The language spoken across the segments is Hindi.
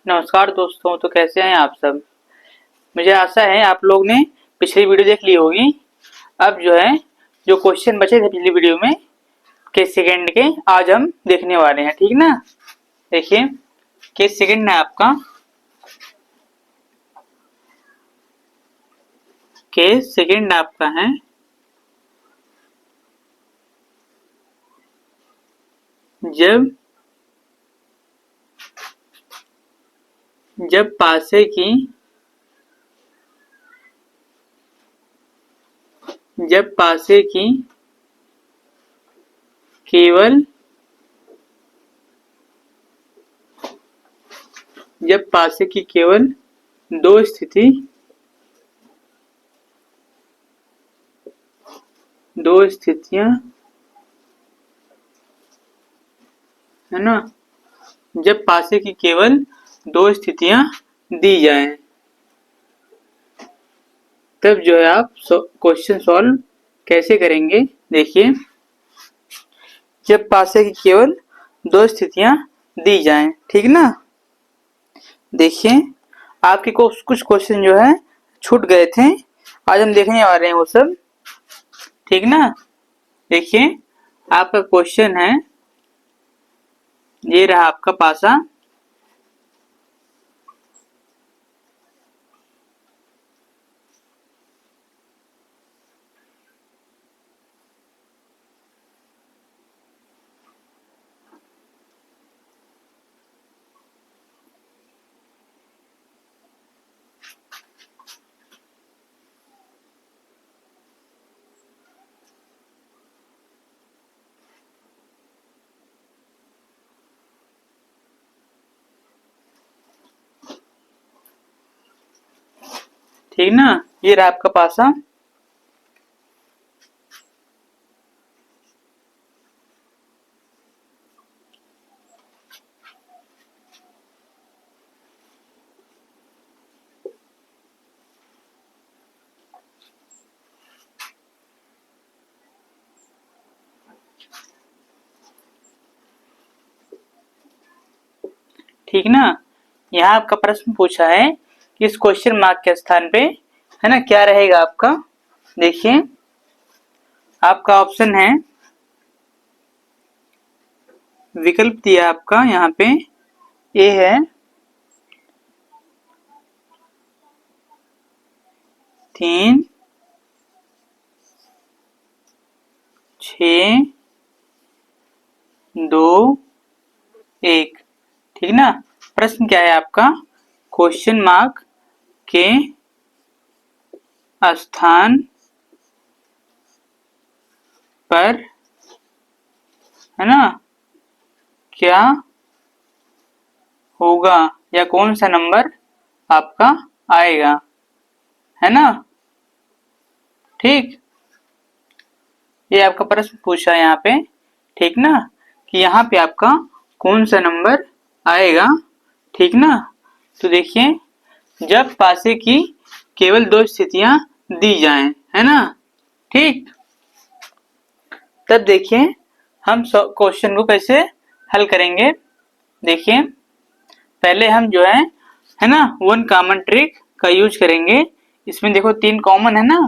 नमस्कार दोस्तों। तो कैसे हैं आप सब। मुझे आशा है आप लोग ने पिछली वीडियो देख ली होगी। अब जो है जो क्वेश्चन बचे थे पिछली वीडियो में के सेकंड के आज हम देखने वाले हैं, ठीक ना। देखिए के सेकंड है आपका, के सेकंड आपका है जब पासे की केवल दो स्थितियां है ना, जब पासे की केवल दो स्थितियां दी जाएं, तब जो है आप क्वेश्चन सॉल्व कैसे करेंगे। देखिए जब पासे की केवल दो स्थितियां दी जाएं, ठीक ना। देखिए आपके कुछ क्वेश्चन जो है छूट गए थे, आज हम देखने वाले हैं वो सब, ठीक ना। देखिए आपका क्वेश्चन है, ये रहा आपका पासा, ठीक ना। ये रहा आपका पासा। ठीक ना। यहाँ आपका प्रश्न पूछा है कि इस क्वेश्चन मार्क के स्थान पे है ना क्या रहेगा आपका। देखिए आपका ऑप्शन है, विकल्प दिया आपका यहाँ पे ए है 3, 6, 2, 1, ठीक ना। प्रश्न क्या है आपका, क्वेश्चन मार्क के स्थान पर है ना क्या होगा या कौन सा नंबर आपका आएगा, है ना। ठीक, ये आपका प्रश्न पूछा है यहाँ पे, ठीक ना, कि यहाँ पे आपका कौन सा नंबर आएगा, ठीक ना। तो देखिए जब पासे की केवल दो स्थितियां दी जाएं, है ना, ठीक। तब देखिए हम क्वेश्चन को कैसे हल करेंगे। देखिए पहले हम जो है ना वन कॉमन ट्रिक का यूज करेंगे। इसमें देखो 3 कॉमन है ना,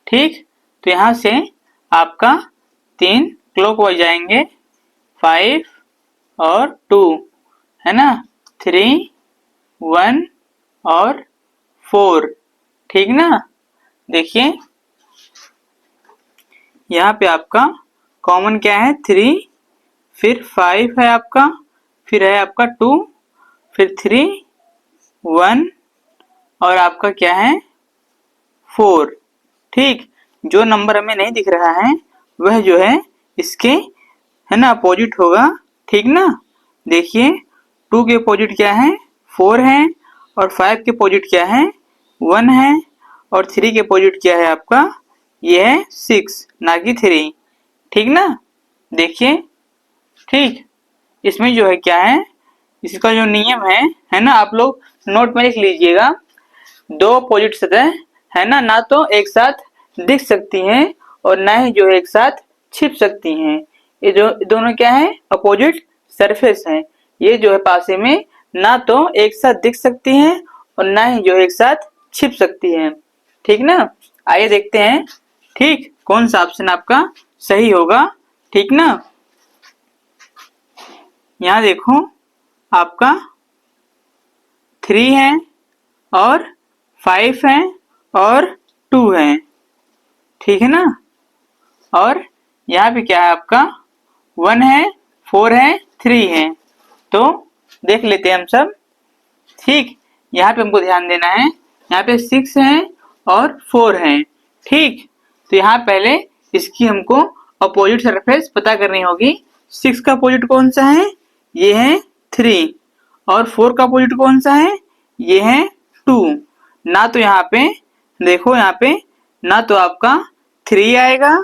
ठीक। तो यहाँ से आपका 3 क्लॉकवाइज जाएंगे, 5 और 2, है ना, 3, 1 और 4, ठीक ना। देखिए यहाँ पे आपका कॉमन क्या है 3, फिर 5 है आपका, फिर है आपका 2, फिर 3, 1 और आपका क्या है 4, ठीक। जो नंबर हमें नहीं दिख रहा है वह जो है इसके है ना अपोजिट होगा, ठीक ना। देखिए 2 के अपोजिट क्या है 4 है, और 5 के अपोजिट क्या है 1 है, और 3 के अपोजिट क्या है आपका, ये है 6 ना कि 3, ठीक ना। देखिए ठीक, इसमें जो है क्या है, इसका जो नियम है ना, आप लोग नोट में लिख लीजिएगा। दो अपोजिट सतह है ना तो एक साथ दिख सकती हैं और ना ही जो है एक साथ छिप सकती हैं। ये जो दोनों क्या है अपोजिट सरफेस हैं, ये जो है पासे में ना तो एक साथ दिख सकती हैं और ना ही जो एक साथ छिप सकती हैं। ठीक ना, आइए देखते हैं ठीक कौन सा ऑप्शन आपका सही होगा। ठीक ना, यहाँ देखो आपका 3 है और 5 है और 2 है। ठीक है ना, और यहाँ पे क्या है आपका 1 है, 4 है, 3 है। तो देख लेते हैं हम सब। ठीक, यहाँ पे हमको ध्यान देना है, यहाँ पे 6 है और 4 है। ठीक, तो यहाँ पहले इसकी हमको अपोजिट सरफेस पता करनी होगी। 6 का अपोजिट कौन सा है, ये है 3, और 4 का अपोजिट कौन सा है, ये है 2। ना तो यहाँ पे देखो, यहाँ पे ना तो आपका 3 आएगा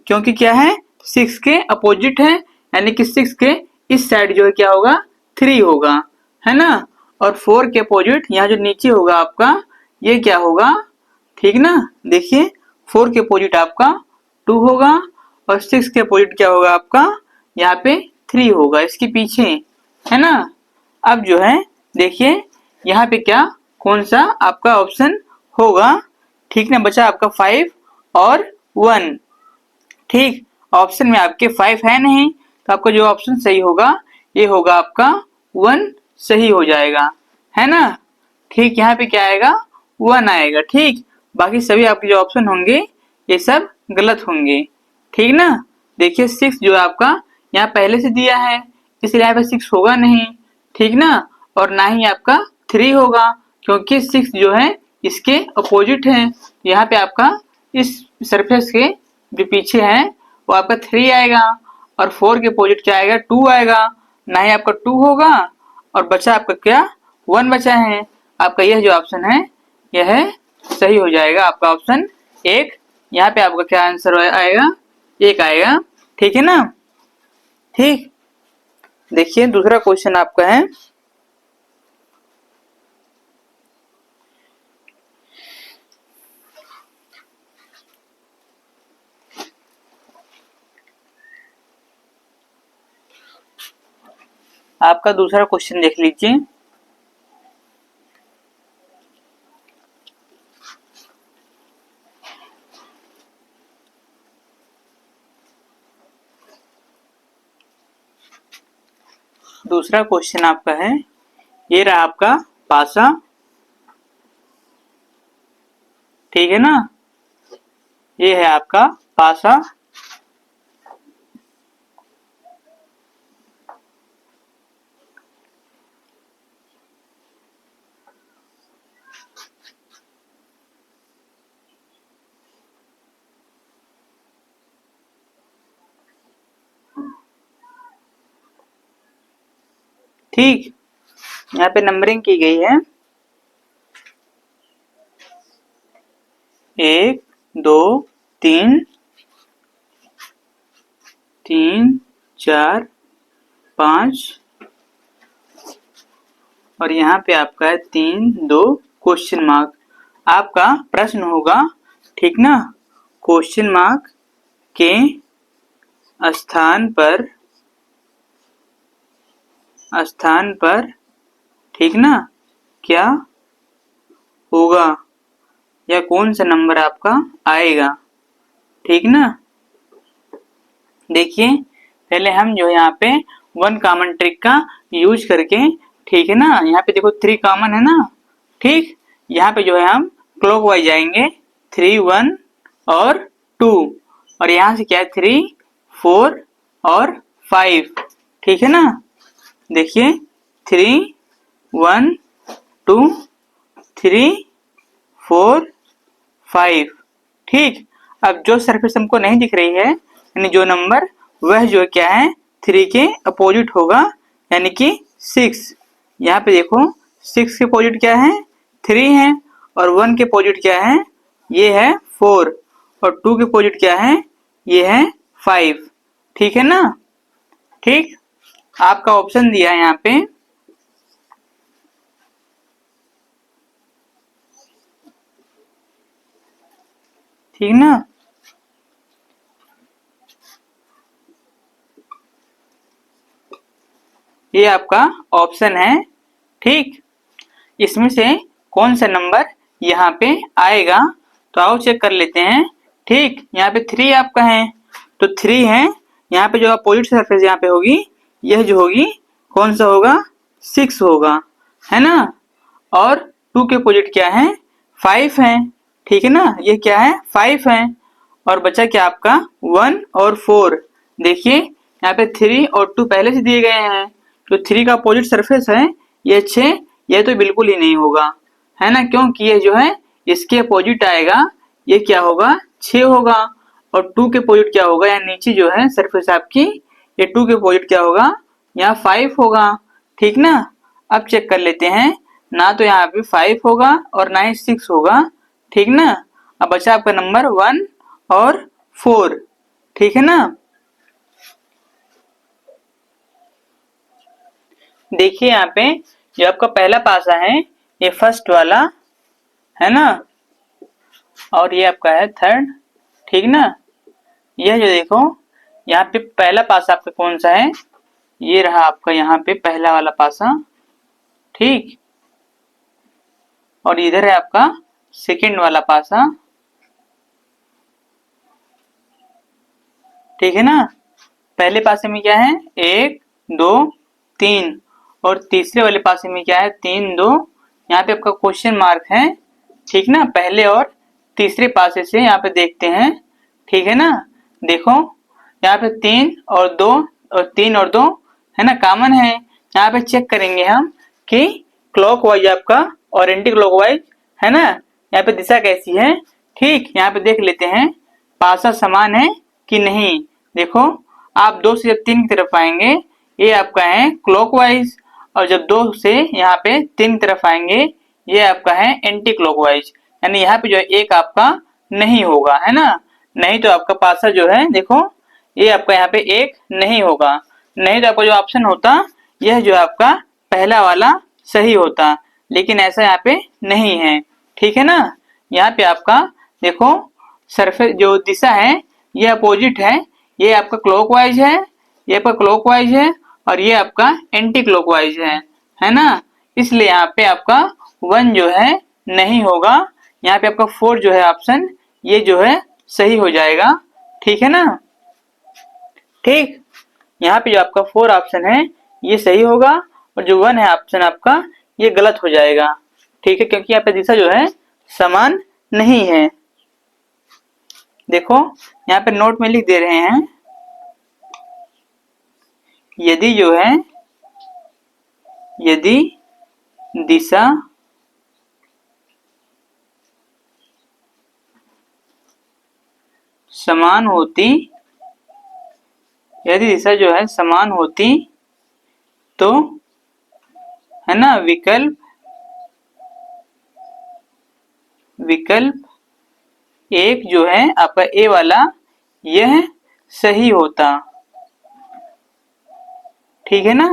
क्योंकि क्या है 6 के अपोजिट है, यानी कि 6 के इस साइड जो है क्या होगा 3 होगा, है ना। और 4 के अपोजिट यहाँ जो नीचे होगा आपका ये क्या होगा, ठीक ना। देखिए 4 के अपोजिट आपका 2 होगा और 6 के अपोजिट क्या होगा आपका यहाँ पे 3 होगा इसके पीछे, है ना। अब जो है देखिए यहाँ पे क्या कौन सा आपका ऑप्शन होगा। ठीक ना, बचा आपका 5 और 1। ठीक, ऑप्शन में आपके 5 है नहीं, तो आपका जो ऑप्शन सही होगा ये होगा आपका 1 सही हो जाएगा, है ना। ठीक, यहाँ पे क्या आएगा 1 आएगा। ठीक, बाकी सभी आपके जो ऑप्शन होंगे ये सब गलत होंगे। ठीक ना, देखिए 6 जो है आपका यहाँ पहले से दिया है, इसलिए यहाँ पे 6 होगा नहीं। ठीक ना, और ना ही आपका 3 होगा क्योंकि 6 जो है इसके अपोजिट है। यहाँ पे आपका इस सरफेस के जो पीछे है वो आपका 3 आएगा और 4 के अपोजिट क्या आएगा 2 आएगा, ना ही आपका 2 होगा और बचा आपका क्या 1 बचा है। आपका यह जो ऑप्शन है यह सही हो जाएगा, आपका ऑप्शन 1। यहाँ पे आपका क्या आंसर आएगा 1 आएगा। ठीक है ना। ठीक, देखिए दूसरा क्वेश्चन आपका है, आपका दूसरा क्वेश्चन देख लीजिए। दूसरा क्वेश्चन आपका है, ये रहा आपका पासा। ठीक है ना, ये है आपका पासा। ठीक, यहाँ पे नंबरिंग की गई है 1 2 3 3 4 5 और यहाँ पे आपका है 3 2 क्वेश्चन मार्क। आपका प्रश्न होगा, ठीक ना, क्वेश्चन मार्क के स्थान पर ठीक ना क्या होगा या कौन सा नंबर आपका आएगा। ठीक ना, देखिए पहले हम जो यहाँ पे 1 कॉमन ट्रिक का यूज करके, ठीक है ना, यहाँ पे देखो 3 कॉमन है ना। ठीक, यहाँ पे जो है हम क्लॉकवाइज जाएंगे 3 1 और 2 और यहाँ से क्या है 3 4 और 5। ठीक है ना, देखिए 3 1 2 3 4 5। ठीक, अब जो सरफेस हमको नहीं दिख रही है यानी जो नंबर वह जो क्या है 3 के अपोजिट होगा, यानी कि 6। यहाँ पे देखो 6 के अपोजिट क्या है 3 है और 1 के अपोजिट क्या है ये है 4 और 2 के अपोजिट क्या है ये है 5। ठीक है ना। ठीक, आपका ऑप्शन दिया है यहाँ पे ठीक ना। ये आपका ऑप्शन है। ठीक, इसमें से कौन सा नंबर यहाँ पे आएगा, तो आओ चेक कर लेते हैं। ठीक, यहाँ पे 3 आपका है, तो 3 है, यहाँ पे जो अपोजिट सरफेस यहाँ पे होगी, यह जो होगी कौन सा होगा, 6 होगा, है ना। और 2 के अपोजिट क्या है, 5 है, ठीक है ना, ये क्या है 5 है। और बचा क्या आपका 1 और 4। देखिए यहाँ पे 3 और 2 पहले से दिए गए हैं, तो 3 का अपोजिट सरफेस है ये 6, ये तो बिल्कुल ही नहीं होगा, है ना, क्योंकि ये जो है इसके अपोजिट आएगा, ये क्या होगा 6 होगा। और 2 के अपोजिट क्या होगा, यहाँ नीचे जो है सरफेस आपकी, ये 2 के अपोजिट क्या होगा, यहाँ 5 होगा, ठीक ना। अब चेक कर लेते हैं, ना तो यहाँ पे 5 होगा और ना ही 6 होगा, ठीक ना। अब बचा आपका नंबर 1 और 4, ठीक है ना। देखिए यहाँ पे जो आपका पहला पासा है ये फर्स्ट वाला, है ना, और ये आपका है थर्ड, ठीक ना। यह जो देखो यहाँ पे पहला पासा आपका कौन सा है, ये रहा आपका यहाँ पे पहला वाला पासा, ठीक। और इधर है आपका सेकंड वाला पासा, ठीक है ना। पहले पासे में क्या है 1 2 3, और तीसरे वाले पासे में क्या है 3 2, यहाँ पे आपका क्वेश्चन मार्क है, ठीक ना। पहले और तीसरे पासे से यहाँ पे देखते हैं, ठीक है ना। देखो यहाँ पे 3 और 2 और 3 और 2 है ना, कॉमन है। यहाँ पे चेक करेंगे हम कि क्लॉकवाइज आपका और एंटी क्लॉकवाइज, है ना, यहाँ पे दिशा कैसी है। ठीक, यहाँ पे देख लेते हैं पासा समान है कि नहीं। देखो आप 2 से जब 3 की तरफ आएंगे, ये आपका है क्लॉकवाइज, और जब 2 से यहाँ पे 3 की तरफ आएंगे, ये आपका है एंटी क्लॉकवाइज, यानी यहाँ पे जो है एक आपका नहीं होगा, है ना। नहीं तो आपका पासा जो है देखो ये आपका यहाँ पे एक नहीं होगा, नहीं तो आपका जो ऑप्शन होता यह जो आपका पहला वाला सही होता, लेकिन ऐसा यहाँ पे नहीं है, ठीक है ना। यहाँ पे आपका देखो सरफेस जो दिशा है ये अपोजिट है, ये आपका क्लॉकवाइज है, ये आपका क्लॉकवाइज है, और ये आपका एंटी क्लॉकवाइज है ना। इसलिए यहाँ पे आपका 1 जो है नहीं होगा, यहाँ पे आपका 4 जो है ऑप्शन ये जो है सही हो जाएगा, ठीक है ना। ठीक, यहाँ पे जो आपका 4 ऑप्शन है ये सही होगा, और जो 1 है ऑप्शन आपका ये गलत हो जाएगा, ठीक है, क्योंकि यहाँ पे दिशा जो है समान नहीं है। देखो यहाँ पे नोट में लिख दे रहे हैं, यदि जो है यदि दिशा समान होती, यदि दिशा जो है समान होती तो, है ना, विकल्प एक जो है आपका ए वाला यह सही होता, ठीक है ना।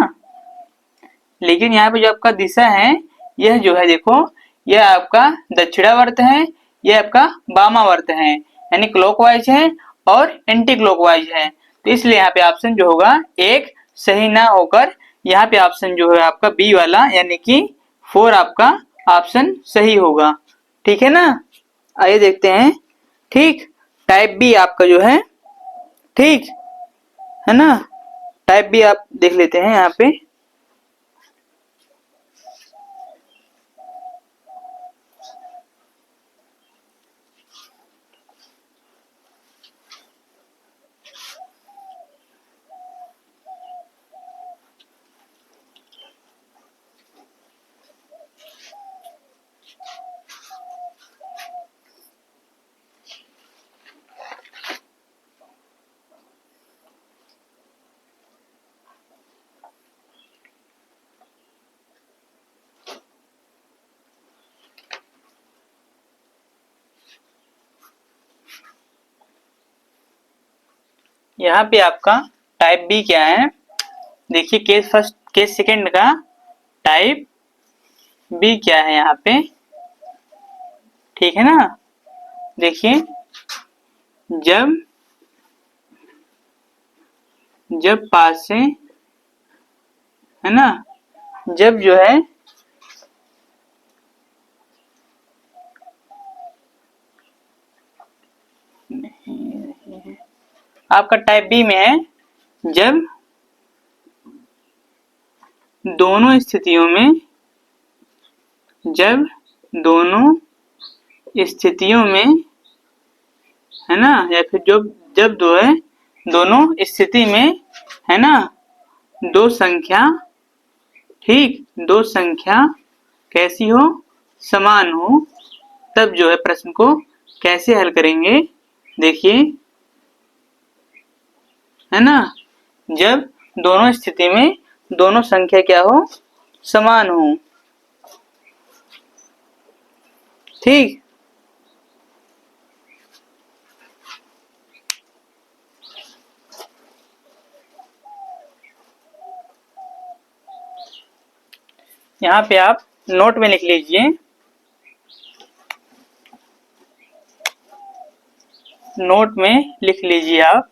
लेकिन यहाँ पे जो आपका दिशा है यह जो है देखो यह आपका दक्षिणावर्त है, यह आपका वामावर्त है, यानी क्लॉकवाइज है और एंटी क्लॉकवाइज है, तो इसलिए यहाँ पे ऑप्शन जो होगा एक सही ना होकर यहाँ पे ऑप्शन जो है आपका बी वाला यानी कि 4 आपका ऑप्शन सही होगा, ठीक है ना। आइए देखते हैं, ठीक, टाइप बी आपका जो है, ठीक है ना, टाइप बी आप देख लेते हैं यहाँ पे। यहाँ पे आपका टाइप बी क्या है, देखिए केस फर्स्ट केस सेकंड का टाइप बी क्या है यहाँ पे, ठीक है ना। देखिए जब जब पास से, है ना, जब जो है आपका टाइप बी में है जब दोनों स्थितियों में है ना, या फिर जब दो है दोनों स्थिति में है ना दो संख्या, ठीक, दो संख्या कैसी हो, समान हो, तब जो है प्रश्न को कैसे हल करेंगे। देखिए, है ना, जब दोनों स्थिति में दोनों संख्या क्या हो, समान हो, ठीक। यहाँ पे आप नोट में लिख लीजिए, नोट में लिख लीजिए आप,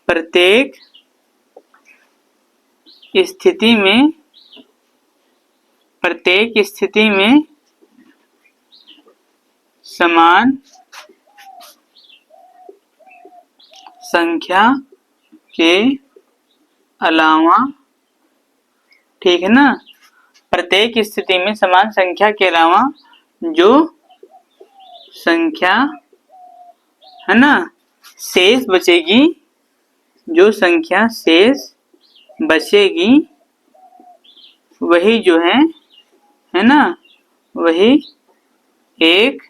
प्रत्येक स्थिति में समान संख्या के अलावा, ठीक है ना, प्रत्येक स्थिति में समान संख्या के अलावा जो संख्या है ना शेष बचेगी, जो संख्या शेष बचेगी वही जो है ना, वही एक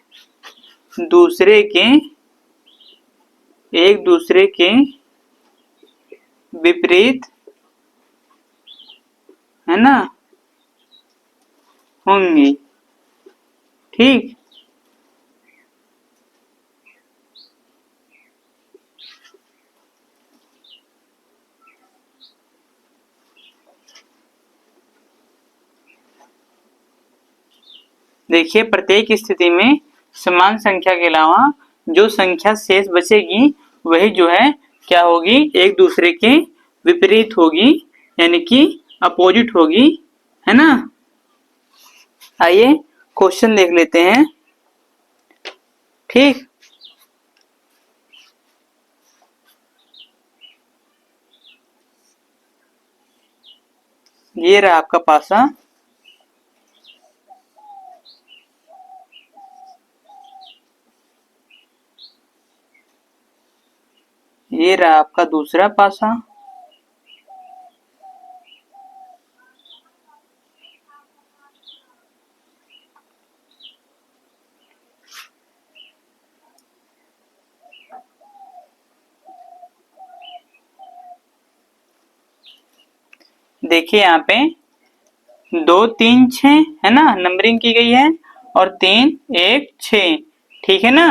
दूसरे के विपरीत है ना होंगी, ठीक। देखिए, प्रत्येक स्थिति में समान संख्या के अलावा जो संख्या शेष बचेगी वही जो है क्या होगी, एक दूसरे के विपरीत होगी, यानी कि अपोजिट होगी, है ना। आइए क्वेश्चन देख लेते हैं, ठीक। ये रहा आपका पासा, ये रहा आपका दूसरा पासा, देखिए यहाँ पे 2 3 6 है ना, नंबरिंग की गई है, और 3 1 6, ठीक है ना।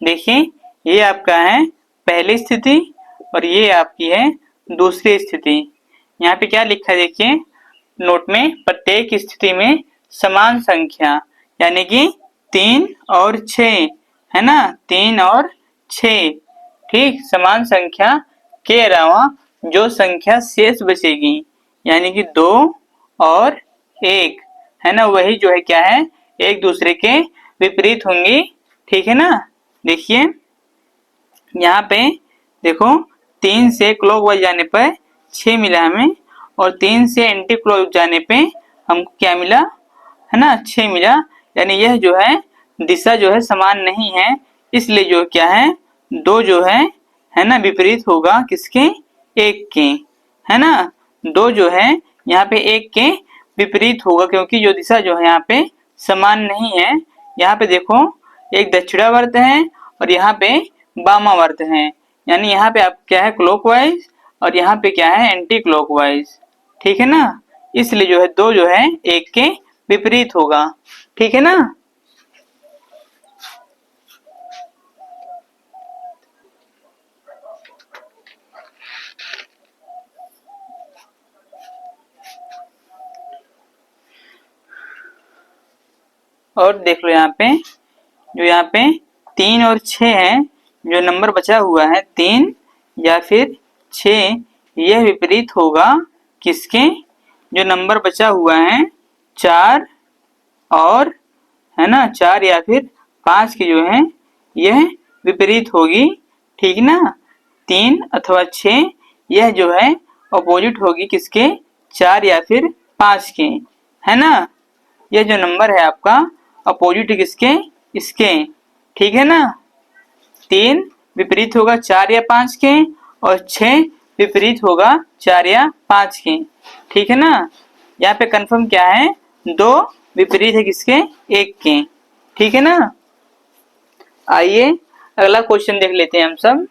देखिए, ये आपका है पहली स्थिति और ये आपकी है दूसरी स्थिति। यहाँ पे क्या लिखा है देखिए नोट में, प्रत्येक स्थिति में समान संख्या, यानी कि 3 और 6 है ना, 3 और 6, ठीक, समान संख्या के अलावा जो संख्या शेष बचेगी यानी कि 2 और 1 है ना, वही जो है क्या है, एक दूसरे के विपरीत होंगी, ठीक है ना। देखिए यहाँ पे देखो 3 से क्लॉकवाइज जाने पर 6 मिला हमें, और 3 से एंटी क्लॉक जाने पे हमको क्या मिला, है ना 6 मिला, यानी यह जो है दिशा जो है समान नहीं है, इसलिए जो क्या है 2 जो है ना विपरीत होगा किसके, एक के, है ना, 2 जो है यहाँ पे एक के विपरीत होगा, क्योंकि जो दिशा जो है यहाँ पे समान नहीं है। यहाँ पे देखो एक दक्षिणावर्त है और यहाँ पे वामावर्त है, यानी यहाँ पे आप क्या है क्लॉकवाइज और यहाँ पे क्या है एंटी क्लॉकवाइज, ठीक है ना, इसलिए जो है 2 जो है एक के विपरीत होगा, ठीक है ना। और देख लो यहाँ पे जो यहाँ पे 3 और 6 है, जो नंबर बचा हुआ है 3 या फिर 6, यह विपरीत होगा किसके, जो नंबर बचा हुआ है 4 और है ना, 4 या फिर 5 की जो है यह विपरीत होगी, ठीक ना। 3 अथवा 6 यह जो है अपोजिट होगी किसके, 4 या फिर 5 के, है ना। यह जो नंबर है आपका अपोजिट किसके, इसके, ठीक है ना। 3 विपरीत होगा 4 या 5 के और 6 विपरीत होगा 4 या 5 के, ठीक है ना। यहाँ पे कंफर्म क्या है, 2 विपरीत है किसके, 1 के, ठीक है ना। आइए अगला क्वेश्चन देख लेते हैं हम सब।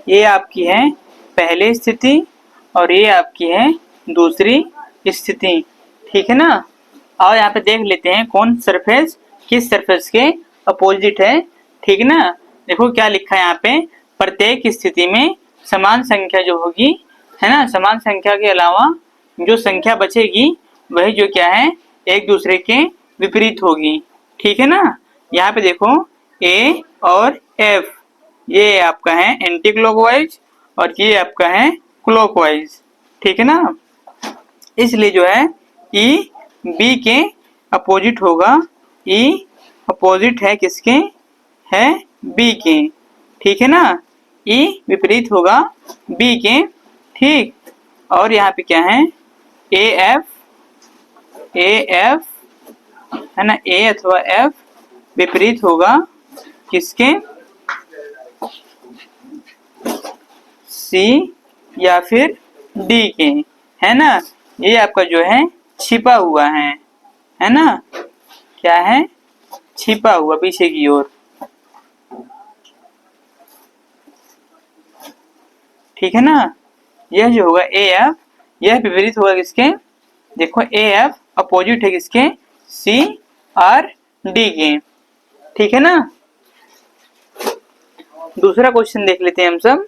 ये आपकी है पहली स्थिति और ये आपकी है दूसरी स्थिति, ठीक है ना। और यहाँ पे देख लेते हैं कौन सरफेस किस सरफेस के अपोजिट है, ठीक है ना। देखो क्या लिखा है यहाँ पे, प्रत्येक स्थिति में समान संख्या जो होगी, है ना, समान संख्या के अलावा जो संख्या बचेगी वही जो क्या है एक दूसरे के विपरीत होगी, ठीक है ना। यहाँ पे देखो ए और एफ, ये आपका है एंटी क्लॉकवाइज और ये आपका है क्लॉकवाइज, ठीक है ना। इसलिए जो है ई बी के अपोजिट होगा, ई अपोजिट है किसके, है बी के, ठीक है ना। ई विपरीत होगा बी के, ठीक। और यहाँ पे क्या है ए एफ है ना, ए अथवा एफ विपरीत होगा किसके, सी या फिर डी के, है ना। ये आपका जो है छिपा हुआ है ना, क्या है, छिपा हुआ पीछे की ओर, ठीक है ना। यह जो होगा ए एफ यह विपरीत होगा किसके, देखो ए एफ अपोजिट है किसके, सी और डी के, ठीक है ना। दूसरा क्वेश्चन देख लेते हैं हम सब।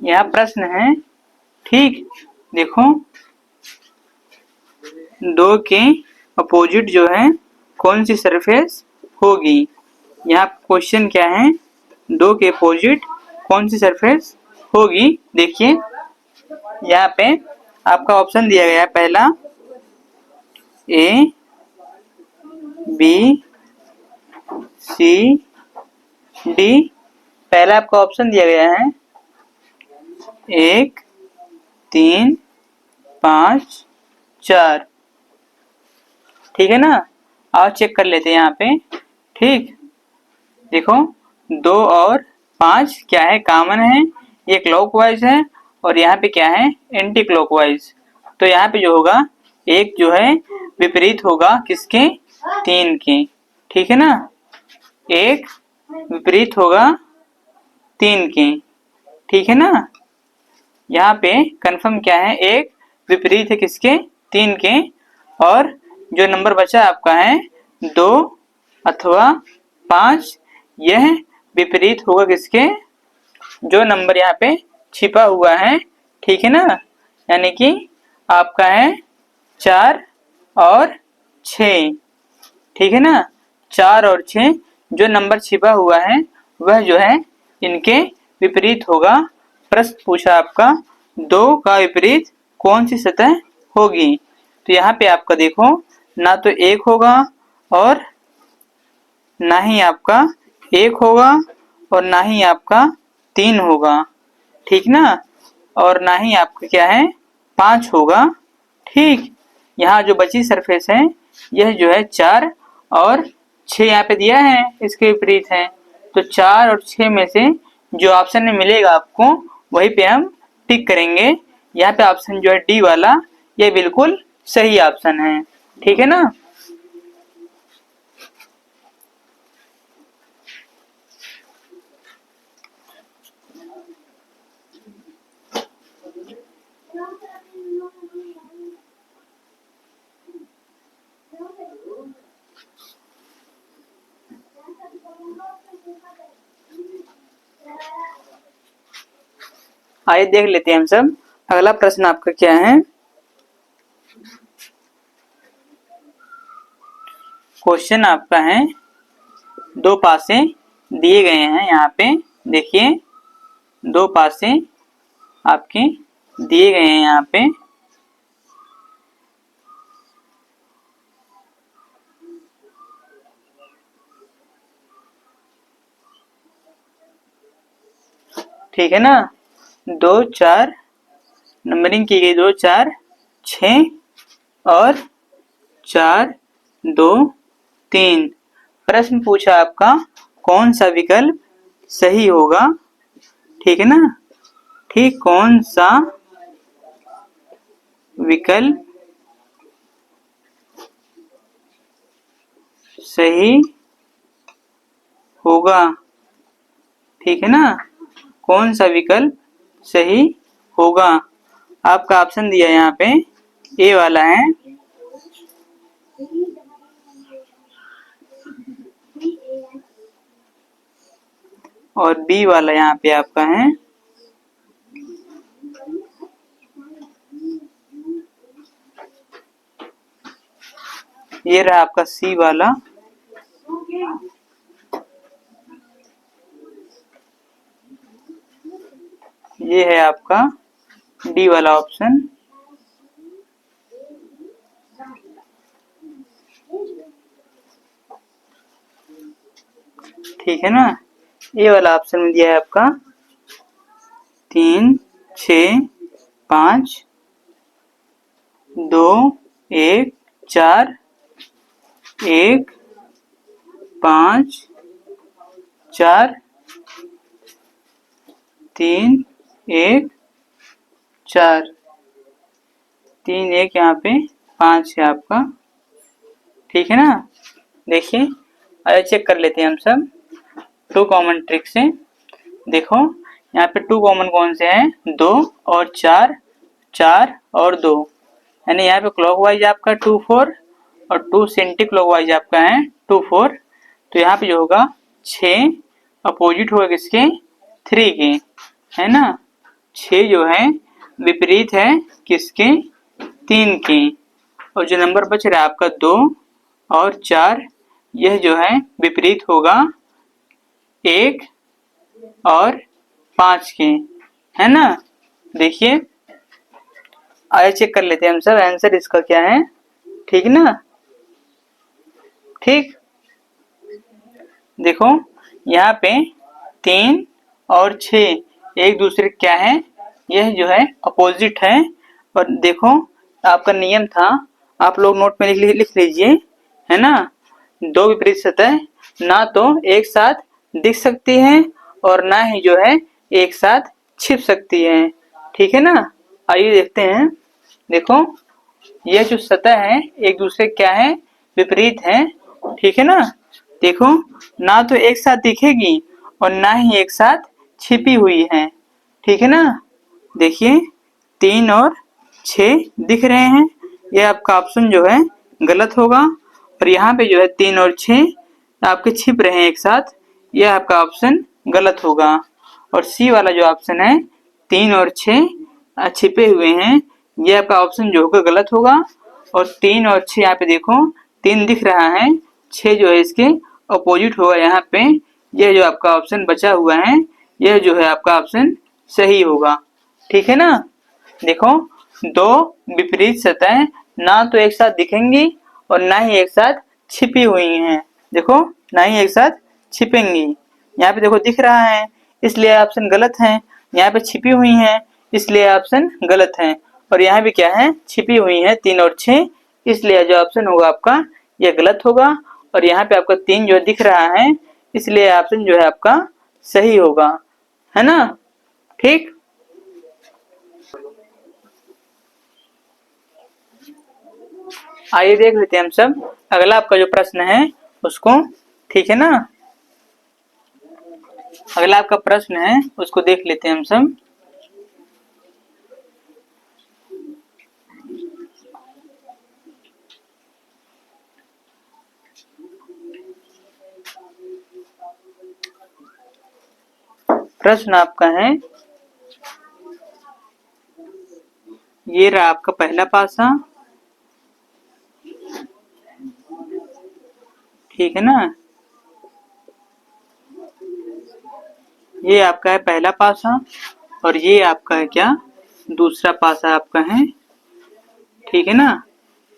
यह प्रश्न है, ठीक। देखो दो के अपोजिट जो है कौन सी सरफेस होगी। यहाँ क्वेश्चन क्या है, दो के अपोजिट कौन सी सरफेस होगी। देखिए यहाँ पे आपका ऑप्शन दिया गया है, पहला ए बी सी डी, पहला आपका ऑप्शन दिया गया है 1 3 5 4, ठीक है ना। आओ चेक कर लेते हैं यहाँ पे, ठीक। देखो 2 और 5 क्या है, कॉमन है, ये क्लॉकवाइज है और यहाँ पे क्या है एंटी क्लॉकवाइज। तो यहाँ पे जो होगा एक जो है विपरीत होगा किसके, 3 के, ठीक है ना। एक विपरीत होगा 3 के, ठीक है ना। यहाँ पे कंफर्म क्या है, एक विपरीत है किसके, 3 के, और जो नंबर बचा आपका है 2 अथवा 5, यह विपरीत होगा किसके, जो नंबर यहाँ पे छिपा हुआ है ठीक है ना, यानी कि आपका है 4 और 6, ठीक है ना। 4 और 6 जो नंबर छिपा हुआ है वह जो है इनके विपरीत होगा। प्रश्न पूछा आपका 2 का विपरीत कौन सी सतह होगी। तो यहाँ पे आपका देखो ना तो 1 होगा और ना ही आपका 1 होगा और ना ही आपका 3 होगा, ठीक ना, और ना ही आपका क्या है 5 होगा। ठीक, यहाँ जो बची सरफेस है यह जो है 4 और 6 यहाँ पे दिया है, इसके विपरीत है। तो 4 और 6 में से जो ऑप्शन में मिलेगा आपको वहीं पे हम टिक करेंगे। यहाँ पे ऑप्शन जो है डी वाला ये बिल्कुल सही ऑप्शन है, ठीक है ना। आइए देख लेते हैं हम सब अगला प्रश्न आपका क्या है। क्वेश्चन आपका है 2 पासे दिए गए हैं, यहाँ पे देखिए 2 पासे आपके दिए गए हैं यहाँ पे। ठीक है ना, 2 4 नंबरिंग की गई 2 4 6 और 4 2 3। प्रश्न पूछा आपका कौन सा विकल्प सही होगा, ठीक है ना। ठीक, कौन सा विकल्प सही होगा, ठीक है ना, कौन सा विकल्प सही होगा। आपका ऑप्शन दिया यहाँ पे ए वाला है और बी वाला यहाँ पे आपका है, ये रहा आपका सी वाला, ये है आपका डी वाला ऑप्शन। ठीक है ना, ये वाला ऑप्शन में दिया है आपका 3 6 5 2 1 4 1 5 4 3 1 4 3 1 यहाँ पे 5 है आपका, ठीक है ना। देखिए अरे चेक कर लेते हैं हम सब 2 कॉमन ट्रिक से। देखो यहाँ पे 2 कॉमन कौन से हैं, 2 और 4, 4 और 2, यानी यहाँ पे क्लॉकवाइज आपका 2 4 और 2 सेंटी क्लॉकवाइज आपका है 2 4। तो यहाँ पे जो होगा 6 अपोजिट होगा किसके 3 के, है ना। 6 जो है विपरीत है किसके 3 के, और जो नंबर बच रहा है आपका 2 और 4 यह जो है विपरीत होगा 1 और 5 के, है ना। देखिए आइए चेक कर लेते हैं हम सब आंसर इसका क्या है, ठीक ना। ठीक, देखो यहाँ पे 3 और 6 एक दूसरे क्या है, यह जो है अपोजिट है। और देखो आपका नियम था, आप लोग नोट में लिख लीजिए, है ना। 2 विपरीत सतह ना तो एक साथ दिख सकती है और ना ही जो है एक साथ छिप सकती है, ठीक है ना। आइए देखते हैं, देखो यह जो सतह है एक दूसरे क्या है विपरीत है, ठीक है ना। देखो ना तो एक साथ दिखेगी और ना ही एक साथ छिपी हुई है, ठीक है ना। देखिए 3 और 6 दिख रहे हैं, यह आपका ऑप्शन जो है गलत होगा। और यहाँ पे जो है 3 और 6 आपके छिप रहे हैं एक साथ, यह आपका ऑप्शन गलत होगा। और सी वाला जो ऑप्शन है 3 और 6 छिपे हुए हैं, ये आपका ऑप्शन जो होगा गलत होगा। और 3 और 6 यहाँ पे देखो 3 दिख रहा है, 6 जो है इसके अपोजिट होगा यहाँ पे। यह जो आपका ऑप्शन बचा हुआ है यह जो है आपका ऑप्शन सही होगा। ठीक है ना। देखो दो विपरीत सतह ना तो एक साथ दिखेंगी और ना ही एक साथ छिपी हुई हैं। देखो ना ही एक साथ छिपेंगी। यहाँ पे देखो दिख रहा है इसलिए ऑप्शन गलत है। यहाँ पे छिपी हुई हैं इसलिए ऑप्शन गलत है। और यहाँ भी क्या है, छिपी हुई है 3 और 6, इसलिए जो ऑप्शन होगा आपका यह गलत होगा। और यहाँ पे आपका 3 जो दिख रहा है इसलिए ऑप्शन जो है आपका सही होगा, है ना। ठीक, आइए देख लेते हैं हम सब अगला आपका जो प्रश्न है उसको। ठीक है ना, अगला आपका प्रश्न है उसको देख लेते हैं हम सब। प्रश्न आपका है, ये रहा आपका पहला पासा। ठीक है ना, ये आपका है पहला पासा और ये आपका है क्या, दूसरा पासा आपका है। ठीक है ना,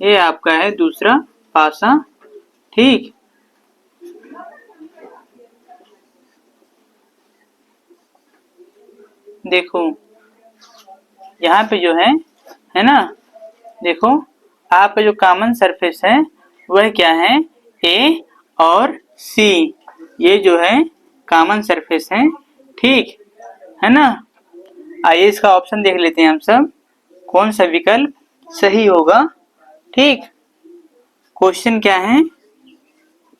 ये आपका है दूसरा पासा। ठीक, देखो यहाँ पे जो है ना, देखो आपका जो कॉमन सरफेस है वह क्या है, ए और सी, ये जो है कॉमन सरफेस है। ठीक है ना। आइए इसका ऑप्शन देख लेते हैं हम सब, कौन सा विकल्प सही होगा। ठीक, क्वेश्चन क्या है,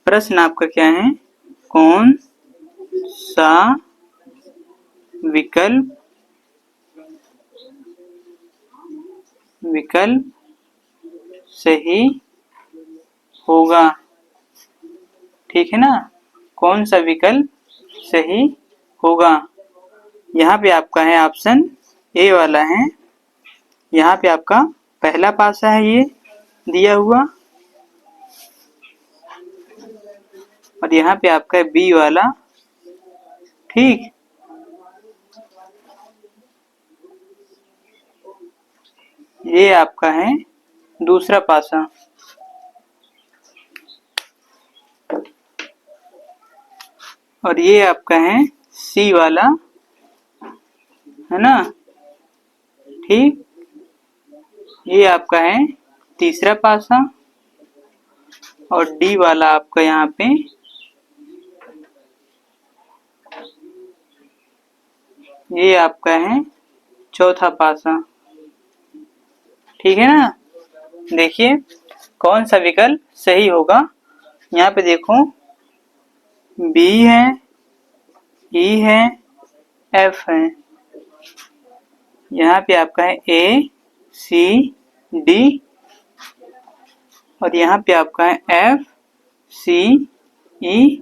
प्रश्न आपका क्या है, कौन सा विकल्प सही होगा। ठीक है ना, कौन सा विकल्प सही होगा। यहाँ पे आपका है ऑप्शन ए वाला है। यहाँ पे आपका पहला पासा है ये दिया हुआ, और यहाँ पे आपका है बी वाला। ठीक, ये आपका है दूसरा पासा, और ये आपका है सी वाला, है ना। ठीक, ये आपका है तीसरा पासा, और डी वाला आपका यहाँ पे ये आपका है चौथा पासा। ठीक है ना, देखिए कौन सा विकल्प सही होगा। यहाँ पे देखो बी है, ई है, एफ है। यहाँ पे आपका है ए, सी, डी, और यहाँ पे आपका है एफ, सी, ई,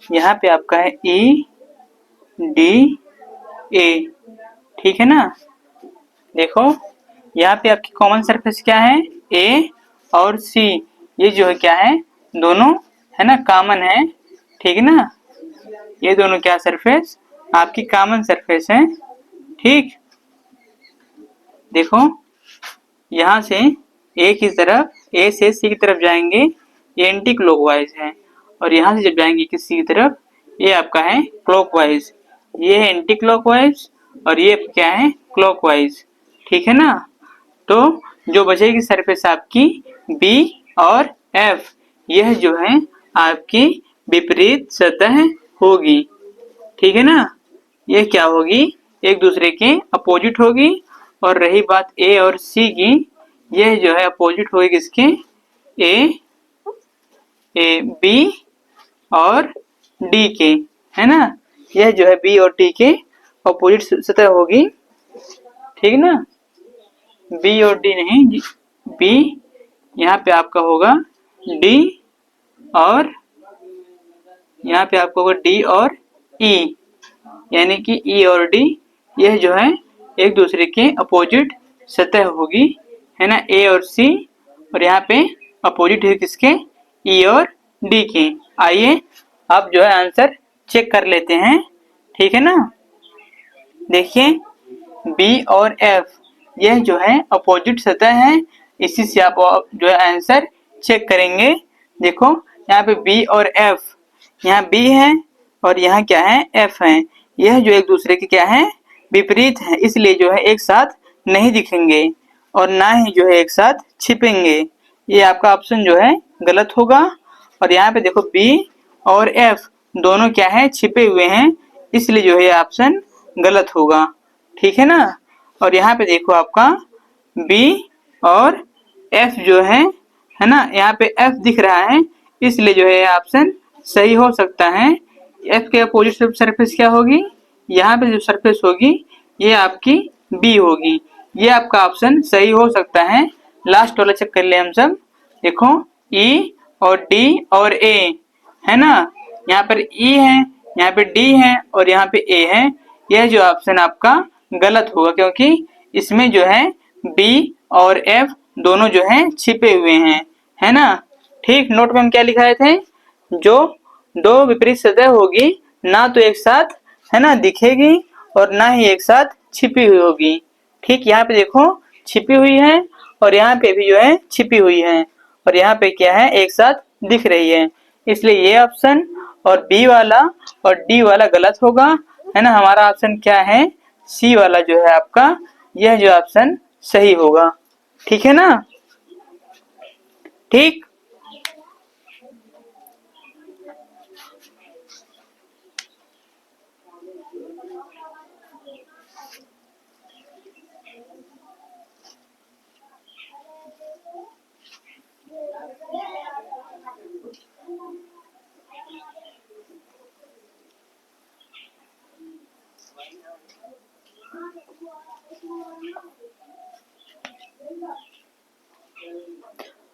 यहाँ पे आपका है ई, डी, ए। ठीक है ना, देखो यहाँ पे आपकी कॉमन सरफेस क्या है, ए और सी, ये जो है क्या है, दोनों है ना कॉमन है। ठीक है ना, ये दोनों क्या सरफेस आपकी कॉमन सरफेस है। ठीक, देखो यहाँ से ए की तरफ, ए से सी की तरफ जाएंगे ये एंटी क्लॉकवाइज है, और यहाँ से जब जाएंगे किसी की तरफ ये आपका है क्लॉकवाइज। ये है एंटी क्लॉकवाइज और ये क्या है क्लॉकवाइज। ठीक है ना, तो जो बचेगी सरफेस आपकी बी और एफ, यह जो है आपकी विपरीत सतह होगी। ठीक है ना, यह क्या होगी, एक दूसरे के अपोजिट होगी। और रही बात ए और सी की, यह जो है अपोजिट होगी किसके, ए बी और डी के, है ना। यह जो है बी और डी के अपोजिट सतह होगी। ठीक ना, बी और डी नहीं, बी यहाँ पे आपका होगा डी, और यहाँ पे आपका होगा डी और ई, यानी कि ई और डी, यह जो है एक दूसरे के अपोजिट सतह होगी, है ना, ए और सी, और यहाँ पे अपोजिट है किसके, ई और डी के। आइए अब जो है आंसर चेक कर लेते हैं, ठीक है ना। देखिए बी और एफ यह जो है अपोजिट सतह है, इसी से आप जो है आंसर चेक करेंगे। देखो यहाँ पे बी और एफ, यहाँ बी है और यहाँ क्या है, एफ है। यह जो एक दूसरे के क्या है, विपरीत है, इसलिए जो है एक साथ नहीं दिखेंगे और ना ही जो है एक साथ छिपेंगे। ये आपका ऑप्शन जो है गलत होगा। और यहाँ पे देखो बी और एफ दोनों क्या है, छिपे हुए हैं, इसलिए जो है ऑप्शन गलत होगा, ठीक है ना। और यहाँ पे देखो आपका बी और एफ जो है ना, यहाँ पे एफ दिख रहा है, इसलिए जो है ऑप्शन सही हो सकता है। एफ के अपोजिट सरफेस क्या होगी, यहाँ पे जो सरफेस होगी ये आपकी बी होगी। ये आपका ऑप्शन सही हो सकता है। लास्ट वाला चेक कर ले हम सब। देखो ई और डी और ए, है ना, यहाँ पर ई है, यहाँ पे डी है और यहाँ पे ए है। यह जो ऑप्शन आपका गलत होगा, क्योंकि इसमें जो है बी और एफ दोनों जो है छिपे हुए हैं, है ना। ठीक, नोट में हम क्या लिखाए थे, जो दो विपरीत सतह होगी ना तो एक साथ, है ना, दिखेगी और ना ही एक साथ छिपी हुई होगी। ठीक, यहाँ पे देखो छिपी हुई है और यहाँ पे भी जो है छिपी हुई है और यहाँ पे क्या है, एक साथ दिख रही है, इसलिए ये ऑप्शन और बी वाला और डी वाला गलत होगा, है ना। हमारा ऑप्शन क्या है, सी वाला जो है आपका, यह जो ऑप्शन सही होगा, ठीक है ना। ठीक,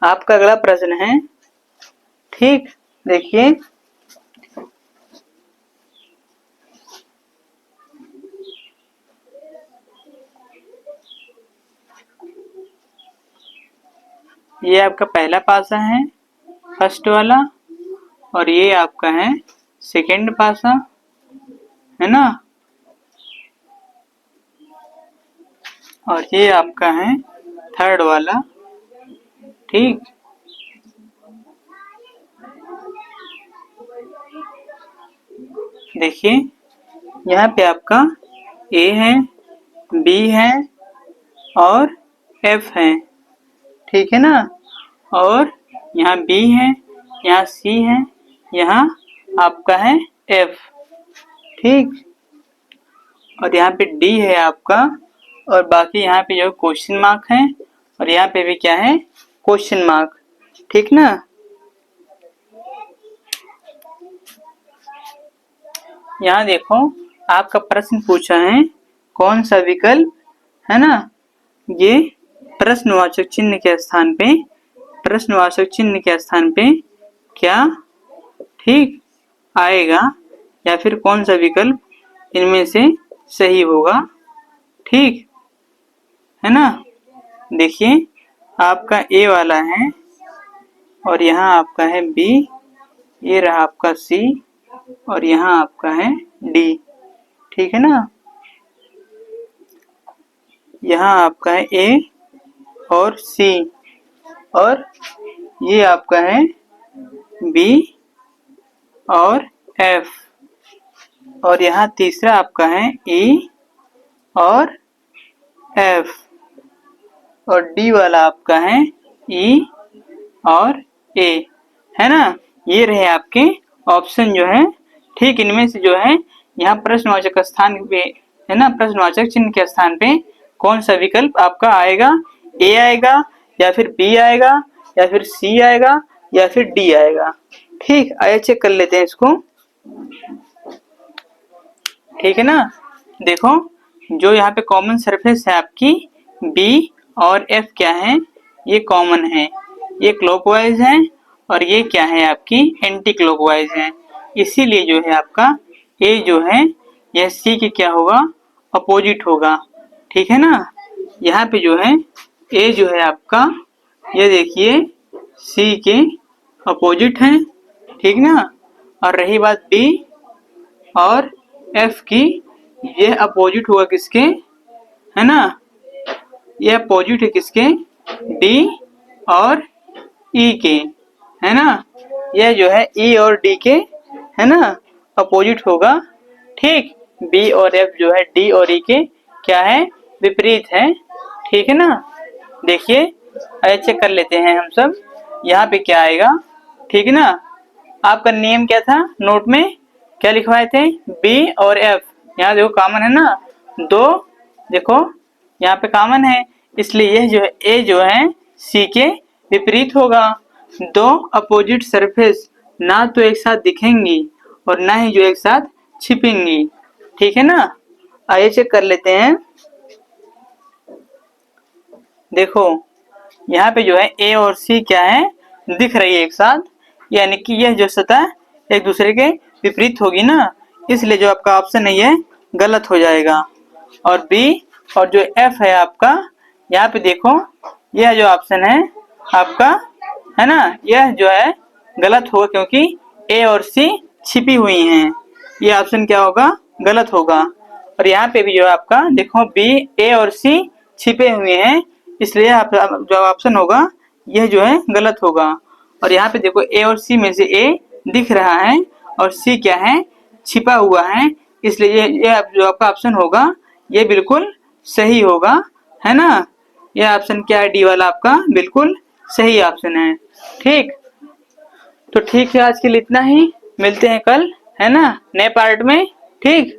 आपका अगला प्रश्न है। ठीक, देखिए ये आपका पहला पासा है, फर्स्ट वाला, और ये आपका है सेकंड पासा, है ना, और ये आपका है थर्ड वाला। ठीक, देखिए यहाँ पे आपका ए है, बी है और एफ है, ठीक है ना। और यहाँ बी है, यहाँ सी है, यहाँ आपका है एफ, ठीक, और यहाँ पे डी है आपका, और बाकी यहाँ पे जो क्वेश्चन मार्क है और यहाँ पे भी क्या है, क्वेश्चन मार्क, ठीक ना। यहाँ देखो आपका प्रश्न पूछा है कौन सा विकल्प, है ना, ये प्रश्नवाचक चिन्ह के स्थान पे, प्रश्नवाचक चिन्ह के स्थान पे क्या ठीक आएगा, या फिर कौन सा विकल्प इनमें से सही होगा, ठीक है ना। देखिए आपका ए वाला है और यहाँ आपका है बी, ये रहा आपका सी और यहाँ आपका है डी, ठीक है ना। यहाँ आपका है ए और सी और ये आपका है बी और एफ, और यहाँ तीसरा आपका है ई और एफ, और डी वाला आपका है ई और ए, है ना। ये रहे आपके ऑप्शन जो है। ठीक, इनमें से जो है यहाँ प्रश्नवाचक स्थान पे, है ना, प्रश्नवाचक चिन्ह के स्थान पे कौन सा विकल्प आपका आएगा, ए आएगा या फिर बी आएगा या फिर सी आएगा या फिर डी आएगा। ठीक, आइए चेक कर लेते हैं इसको, ठीक है ना। देखो जो यहाँ पे कॉमन सरफेस है आपकी बी और एफ क्या है, ये कॉमन है, ये क्लॉकवाइज है और ये क्या है आपकी एंटी क्लॉकवाइज है, इसीलिए जो है आपका ए जो है यह सी के क्या होगा, अपोजिट होगा, ठीक है ना। यहाँ पे जो है ए जो है आपका, ये देखिए सी के अपोजिट है, ठीक ना। और रही बात बी और एफ की, ये अपोजिट होगा किसके, है ना। ये अपोजिट है किसके, डी और ई के, है ना। यह जो है ई और डी के, है ना, अपोजिट होगा, ठीक। बी और एफ जो है डी और ई के क्या है, विपरीत है, ठीक है ना। देखिए आइए चेक कर लेते हैं हम सब, यहाँ पे क्या आएगा, ठीक है ना। आपका नियम क्या था, नोट में क्या लिखवाए थे, बी और एफ, यहाँ देखो कॉमन है ना, दो देखो यहाँ पे कॉमन है, इसलिए यह जो है ए जो है सी के विपरीत होगा। दो अपोजिट सरफेस ना तो एक साथ दिखेंगी और ना ही जो एक साथ छिपेंगी, ठीक है ना। आइए चेक कर लेते हैं। देखो यहाँ पे जो है ए और सी क्या है, दिख रही है एक साथ, यानी कि यह जो सतह एक दूसरे के विपरीत होगी ना, इसलिए जो आपका ऑप्शन है ये गलत हो जाएगा। और बी और जो एफ है आपका, यहाँ पे देखो यह जो ऑप्शन है आपका, है ना, यह जो है गलत होगा क्योंकि ए और सी छिपी हुई हैं, ये ऑप्शन क्या होगा, गलत होगा। और यहाँ पे भी जो आपका देखो बी ए और सी छिपे हुए हैं, इसलिए आप जो ऑप्शन होगा यह जो है गलत होगा। और यहाँ पे देखो ए और सी में से ए दिख रहा है और सी क्या है, छिपा हुआ है, इसलिए ये जो आपका ऑप्शन होगा ये बिल्कुल सही होगा, है ना। यह ऑप्शन क्या है, डी वाला आपका बिल्कुल सही ऑप्शन है, ठीक। तो ठीक है, आज के लिए इतना ही, मिलते हैं कल, है ना, नए पार्ट में, ठीक।